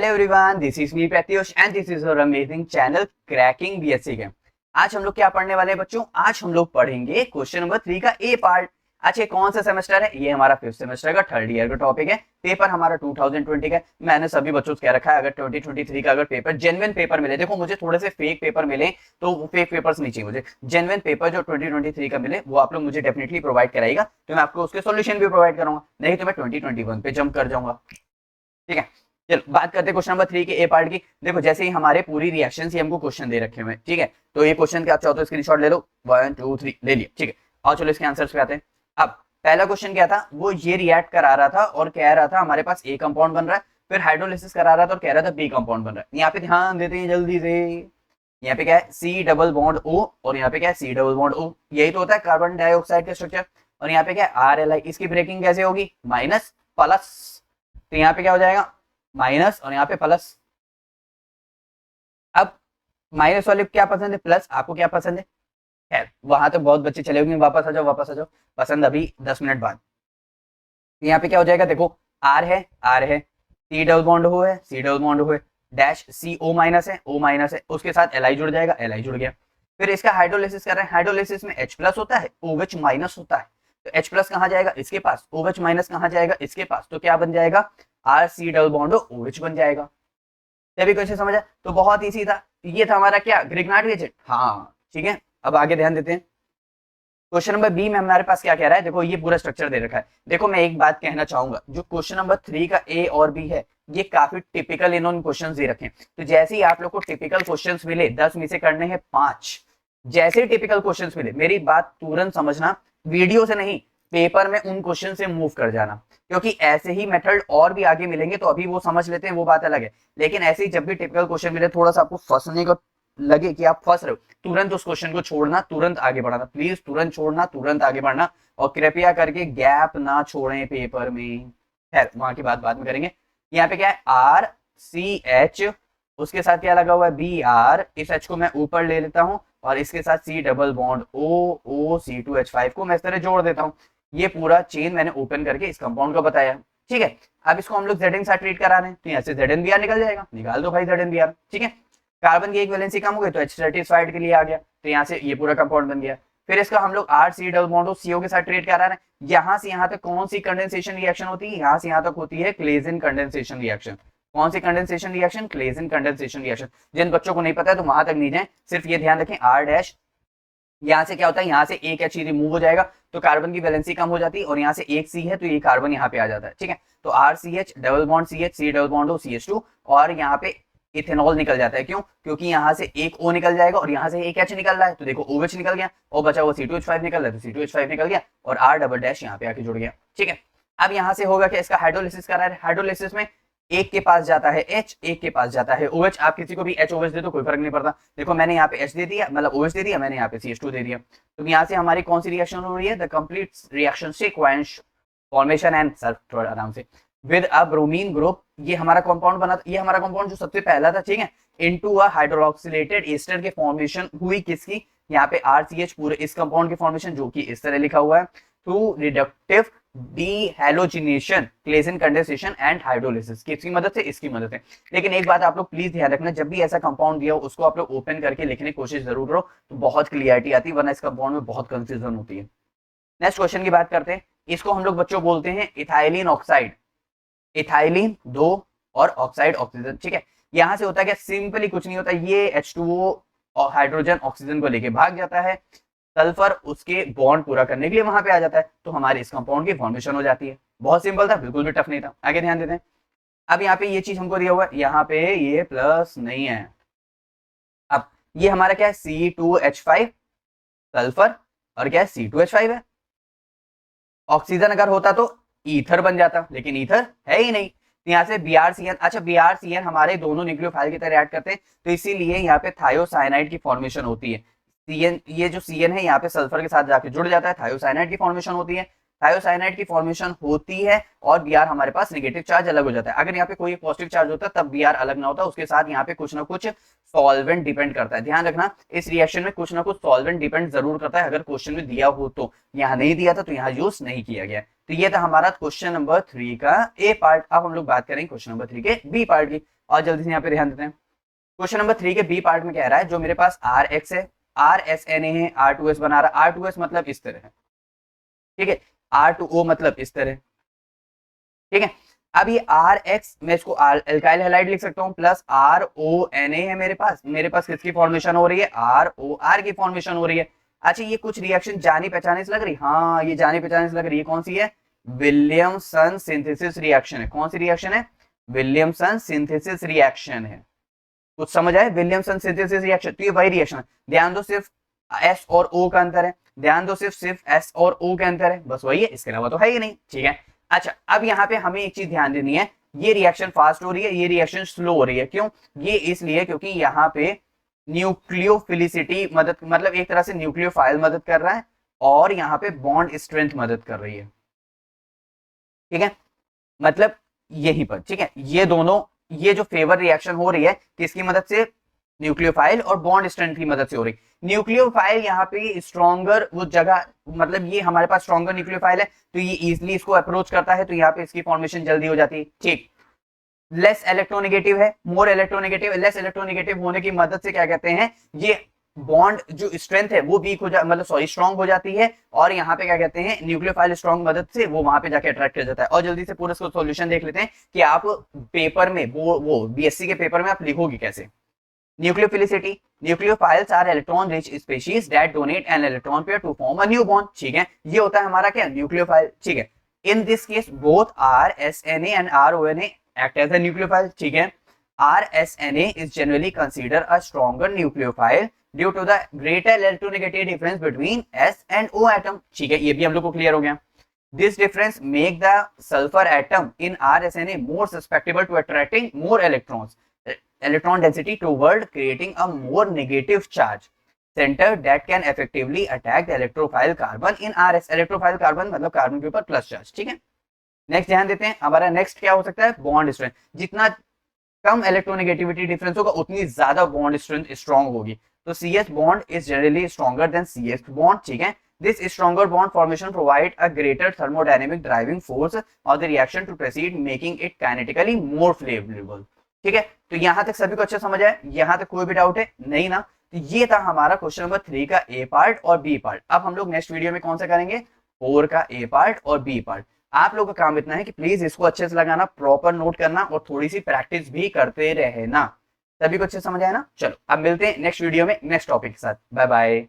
Hello everyone, this is me Pratyush and this is our amazing channel cracking BSc game. आज हम लोग क्या पढ़ने वाले हैं बच्चों? आज हम लोग पढ़ेंगे क्वेश्चन नंबर 3 का ए पार्ट। अच्छा, ये कौन सा सेमेस्टर है? ये हमारा 5th सेमेस्टर का 3rd ईयर का टॉपिक है। पेपर हमारा 2020 का है। मैंने सभी बच्चों से कह रखा है अगर 2023 का अगर पेपर जेन्युइन पेपर मिले, देखो मुझे थोड़े से फेक पेपर मिले तो फेक पेपर्स नहीं चाहिए मुझे, जेन्युइन पेपर जो 2023 का मिले वो आप लोग मुझे डेफिनेटली प्रोवाइड कराएगा, तो मैं आपको उसके सॉल्यूशन भी प्रोवाइड करूंगा, नहीं तो मैं 2021 पे जंप कर जाऊंगा। ठीक है, चलो बात करते हैं क्वेश्चन नंबर 3 के ए पार्ट की। देखो जैसे ही हमारे पूरी रिएक्शन से हमको क्वेश्चन दे रखे हुए, ठीक है, तो ये क्वेश्चन के आप चाहो तो स्क्रीनशॉट ले लो, 1 2 3 ले लिया, ठीक है। और चलो इसके आंसर्स पे आते हैं। अब पहला क्वेश्चन क्या था, वो ये रिएक्ट करा रहा था और कह रहा था हमारे पास ए कंपाउंड बन रहा है, फिर हाइड्रोलिसिस करा रहा था और कह रहा था बी कंपाउंड बन रहा है। यहाँ पे ध्यान देते हैं जल्दी से, यहाँ पे क्या है सी डबल बॉन्ड ओ और यहाँ पे क्या है सी डबल बॉन्ड ओ, यही तो होता है कार्बन डाइऑक्साइड का स्ट्रक्चर। और यहाँ पे क्या है आर एल आई, इसकी ब्रेकिंग कैसे होगी? माइनस प्लस, तो यहाँ पे क्या हो जाएगा माइनस और यहाँ पे प्लस। अब माइनस वाले क्या पसंद है, प्लस आपको क्या पसंद है? खैर वहां तो बहुत बच्चे चले होंगे, वापस आ जाओ वापस आ जाओ, पसंद अभी 10 मिनट बाद। यहाँ पे क्या हो जाएगा, देखो आर है, सी डबल बॉन्ड हो है, सी डबल बॉन्ड हो है, डैश सी ओ माइनस है, ओ माइनस है, उसके साथ एल आई जुड़ जाएगा, एल आई जुड़ गया। फिर इसका हाइड्रोलिसिस कर रहे हैं, हाइड्रोलिसिस में H प्लस होता है, OH माइनस होता है, तो H प्लस कहाँ जाएगा? इसके पास। OH माइनस कहाँ जाएगा? इसके पास। तो क्या बन जाएगा? R C double bond OH बन जाएगा। तभी क्वेश्चन समझा? तो बहुत इजी था। ये था हमारा क्या, ग्रिग्नार्ड रिएजेंट। हाँ ठीक है, अब आगे ध्यान देते हैं। क्वेश्चन नंबर बी में हमारे पास क्या कह रहा है, देखो ये पूरा स्ट्रक्चर दे रखा है। देखो मैं एक बात कहना चाहूंगा, जो क्वेश्चन नंबर 3 का ए और बी है ये काफी टिपिकल इन्होंने क्वेश्चंस दे रखे हैं। तो जैसे ही आप लोग को टिपिकल क्वेश्चंस मिले, 10 में से करने हैं 5, जैसे ही टिपिकल क्वेश्चंस मिले मेरी बात तुरंत समझना, वीडियो से नहीं पेपर में उन क्वेश्चन से मूव कर जाना, क्योंकि ऐसे ही मेथड और भी आगे मिलेंगे तो अभी वो समझ लेते हैं, वो बात अलग है। लेकिन ऐसे ही जब भी टिपिकल क्वेश्चन मिले, थोड़ा सा आपको फंसने को लगे कि आप फंस रहे हो, तुरंत उस क्वेश्चन को छोड़ना, तुरंत आगे बढ़ाना, प्लीज तुरंत छोड़ना, तुरंत आगे बढ़ना, और कृपया करके गैप ना छोड़ें पेपर में। खैर वहां की बात बाद में करेंगे। यहाँ पे क्या है आर सी एच, उसके साथ क्या लगा हुआ है बी आर, इस एच को मैं ऊपर ले लेता हूँ और इसके साथ सी डबल बॉन्ड ओ ओ C2H5 को मैं इस तरह जोड़ देता हूँ। ये पूरा चेन मैंने ओपन करके इस कंपाउंड को बताया, ठीक है। अब इसको हम लोग Zn साथ ट्रीट करा रहे हैं, तो यहाँ से ZnBr निकल जाएगा, निकाल दो भाई ZnBr, ठीक है। कार्बन की एक वैलेंसी कम हो गई तो H सेटिस्फाइड के लिए आ गया, तो यहाँ से ये पूरा कंपाउंड बन गया। फिर इसका हम लोग R C double bond CO के साथ ट्रीट करा रहे हैं। यहाँ से यहाँ तक कौन सी कंडेंसेशन रिएक्शन होती है? यहाँ से यहाँ तक होती है क्लेजिन कंडेंसेशन रिएक्शन। कौन सी condensation reaction? Claisen condensation reaction. जिन बच्चों को नहीं पता है तो वहां तक नहीं जाए, सिर्फ ये ध्यान रखें आर डैश, यहाँ से क्या होता है, यहाँ से एक H रिमूव हो जाएगा तो कार्बन की वैलेंसी कम हो जाती है, और यहाँ से एक C है तो ये कार्बन यहाँ पे आ जाता है, ठीक है। तो RCH double bond CH, C double bond O CH2, और यहाँ पे इथेनॉल निकल जाता है। क्यों? क्योंकि यहाँ से एक O निकल जाएगा और यहाँ से एक H निकल रहा है, तो देखो OH निकल गया और बचा हुआ C2H5 निकल रहा है, तो C2H5 निकल गया और R डबल डैश यहाँ पे आके जुड़ गया, ठीक है। अब यहाँ से होगा क्या, इसका हाइड्रोलिसिस करा है, हाइड्रोलिसिस में एक के पास जाता है H, एक के पास जाता है OH। आप किसी को भी HOH दे दो कोई फर्क नहीं पड़ता। देखो मैंने यहाँ पे H दे दिया, मतलब OH दे दिया, मैंने यहाँ पे CH2 दे दिया, तो यहाँ से हमारी कौन सी रिएक्शन हो रही है? The complete reaction sequence formation and sir थोड़ा आराम से विद अ ब्रोमीन ग्रुप। ये हमारा कंपाउंड बना, ये हमारा कंपाउंड जो सबसे पहला था, ठीक है, इनटू अ हाइड्रोक्सिलेटेड एस्टर के फॉर्मेशन हुई किसकी? यहाँ पे RCH पूरे इस कंपाउंड की फॉर्मेशन, जो कि इस तरह लिखा हुआ है, through reductive dehalogenation, Claisen condensation and hydrolysis. किसकी मदद से? इसकी मदद से। लेकिन एक बात आप लोग प्लीज ध्यान रखना, जब भी ऐसा कंपाउंड दिया हो उसको आप लोग ओपन करके लिखने की कोशिश जरूर करो, तो बहुत क्लियरिटी आती है, वरना इस कंपाउंड में बहुत कंफ्यूजन होती है। नेक्स्ट क्वेश्चन की बात करते हैं। इसको हम लोग बच्चों बोलते हैं इथाइलिन ऑक्साइड। इथाइलिन 2 और ऑक्साइड ऑक्सीजन, ठीक है। यहां से होता है क्या, सिंपली कुछ नहीं होता, ये H2O और हाइड्रोजन ऑक्सीजन को लेके भाग जाता है, सल्फर उसके बॉन्ड पूरा करने के लिए वहां पे आ जाता है, तो हमारे इस कंपाउंड की फॉर्मेशन हो जाती है। बहुत सिंपल था, बिल्कुल भी टफ नहीं था। आगे ध्यान देते हैं। अब यहाँ पे ये चीज हमको दिया हुआ है, यहाँ पे ये प्लस नहीं है। अब ये हमारा क्या है C2H5 सल्फर, और क्या है C2H5 है। ऑक्सीजन अगर होता तो ईथर बन जाता, लेकिन ईथर है ही नहीं, तो यहाँ से BrCN। अच्छा BrCN हमारे दोनों न्यूक्लियोफाइल की तरह ऐड करते हैं, तो इसीलिए यहाँ पे थायोसाइनाइड की फॉर्मेशन होती है। CN, ये जो CN है यहाँ पे सल्फर के साथ जाके जुड़ जाता है, थायोसाइनाइड की फॉर्मेशन होती है। थायोसाइनाइड की फॉर्मेशन होती है और Br हमारे पास नेगेटिव चार्ज अलग हो जाता है। अगर यहाँ पे कोई पॉजिटिव चार्ज होता है तब Br अलग ना होता, उसके साथ यहाँ पे कुछ ना कुछ सॉल्वेंट डिपेंड करता है। ध्यान रखना इस रिएक्शन में कुछ ना कुछ सॉल्वेंट डिपेंड जरूर करता है, अगर क्वेश्चन में दिया हो तो। यहाँ नहीं दिया था तो यहाँ यूज नहीं किया गया। तो ये था हमारा क्वेश्चन नंबर 3 का ए पार्ट। अब हम लोग बात करेंगे क्वेश्चन नंबर 3 के बी पार्ट की। और जल्दी से यहाँ पे ध्यान देते हैं। क्वेश्चन नंबर 3 के बी पार्ट में कह रहा है जो मेरे पास आर एक्स है, आर एस एन ए है, आर टू एस बना रहा है, आर टू एस मतलब इस तरह है, ठीक है, आर टू ओ मतलब इस तरह, ठीक है। अब ये आर एक्स मैं इसको एल्काइल हैलाइड लिख सकता हूँ, plus R O N A है मेरे पास किसकी फॉर्मेशन हो रही है, आर ओ आर की फॉर्मेशन हो रही है। अच्छा ये कुछ रिएक्शन जानी पहचाने से लग रही, हाँ ये जानी पहचाने से लग रही है, कौन सी है, विलियमसन सिंथेसिस रिएक्शन है। कौन सी रिएक्शन है, विलियमसन सिंथेसिस रिएक्शन है। कुछ समझ आए, विलियमसन सिंथेसिस रिएक्शन, तो ये वही रिएक्शन है। ध्यान दो सिर्फ एस और ओ का अंतर है, ध्यान दो सिर्फ एस और ओ का अंतर है, बस वही है, इसके अलावा तो है ही नहीं, ठीक है। अच्छा अब यहाँ पे हमें एक चीज ध्यान देनी है, ये रिएक्शन फास्ट हो रही है, ये रिएक्शन स्लो हो रही है, क्यों, ये इसलिए क्योंकि यहाँ पे न्यूक्लियोफिलिसिटी मदद, मतलब एक तरह से न्यूक्लियोफाइल मदद कर रहा है और यहाँ पे बॉन्ड स्ट्रेंथ मदद कर रही है, ठीक है, मतलब यहीं पर, ठीक है। ये दोनों, ये जो फेवर रिएक्शन हो रही है किसकी मदद से, न्यूक्लियोफाइल और बॉन्ड स्ट्रेंथ की मदद से हो रही। न्यूक्लियोफाइल यहाँ पे स्ट्रॉन्गर वो जगह, मतलब ये हमारे पास स्ट्रॉन्गर न्यूक्लियोफाइल है तो ये इजिली इसको अप्रोच करता है, तो यहाँ पे इसकी फॉर्मेशन जल्दी हो जाती है, ठीक। लेस इलेक्ट्रोनेगेटिव है, मोर इलेक्ट्रोनेगेटिव, लेस इलेक्ट्रोनेगेटिव होने की मदद से क्या कहते हैं, ये बॉन्ड जो स्ट्रेंथ है वो वीक हो जा, मतलब सॉरी स्ट्रॉन्ग हो जाती है, और यहाँ पे क्या कहते हैं, न्यूक्लियोफाइल स्ट्रॉन्ग मदद से वो वहां पे जाके अट्रैक्ट कर जाता है। और जल्दी से पूरा इसको सॉल्यूशन देख लेते हैं कि आप पेपर में वो बीएससी के पेपर में आप लिखोगे कैसे। Nucleophilicity, nucleophiles are electron rich species that donate an electron pair to form a new bond, ठीक है, ये होता है हमारा क्या, न्यूक्लियोफाइल, ठीक है। In this case both R S N A and R O N A act as a nucleophile, ठीक है। RSNA is generally considered a stronger nucleophile due to the greater electronegativity difference between S and O atom, ठीक है, ये भी हम लोग को clear हो गया। This difference make the sulfur atom in RSNA more susceptible to attracting more electrons, electron density toward creating a more negative charge center that can effectively attack the electrophile carbon in RS। electrophile carbon मतलब carbon के ऊपर plus charge, ठीक है। Next ध्यान देते हैं, हमारा next क्या हो सकता है, बॉन्ड स्ट्रेंथ। जितना कम इलेक्ट्रोनेगेटिविटी डिफरेंस होगा उतनी ज्यादा बॉन्ड स्ट्रेंथ स्ट्रॉन्ग होगी, तो CS bond is generally stronger than CS bond, ठीक है। This stronger bond formation provide a greater thermodynamic driving force of the reaction to proceed making it kinetically more favourable, ठीक है। तो यहाँ तक सभी को अच्छा समझ आया, यहाँ तक कोई भी डाउट है नहीं ना। तो ये था हमारा क्वेश्चन नंबर 3 का ए पार्ट और बी पार्ट। अब हम लोग नेक्स्ट वीडियो में कौन सा करेंगे, 4 का ए पार्ट और बी पार्ट। आप लोगों का काम इतना है कि प्लीज इसको अच्छे से लगाना, प्रॉपर नोट करना और थोड़ी सी प्रैक्टिस भी करते रहना। सभी को अच्छे समझ आया ना। चलो अब मिलते हैं नेक्स्ट वीडियो में नेक्स्ट टॉपिक के साथ। Bye bye.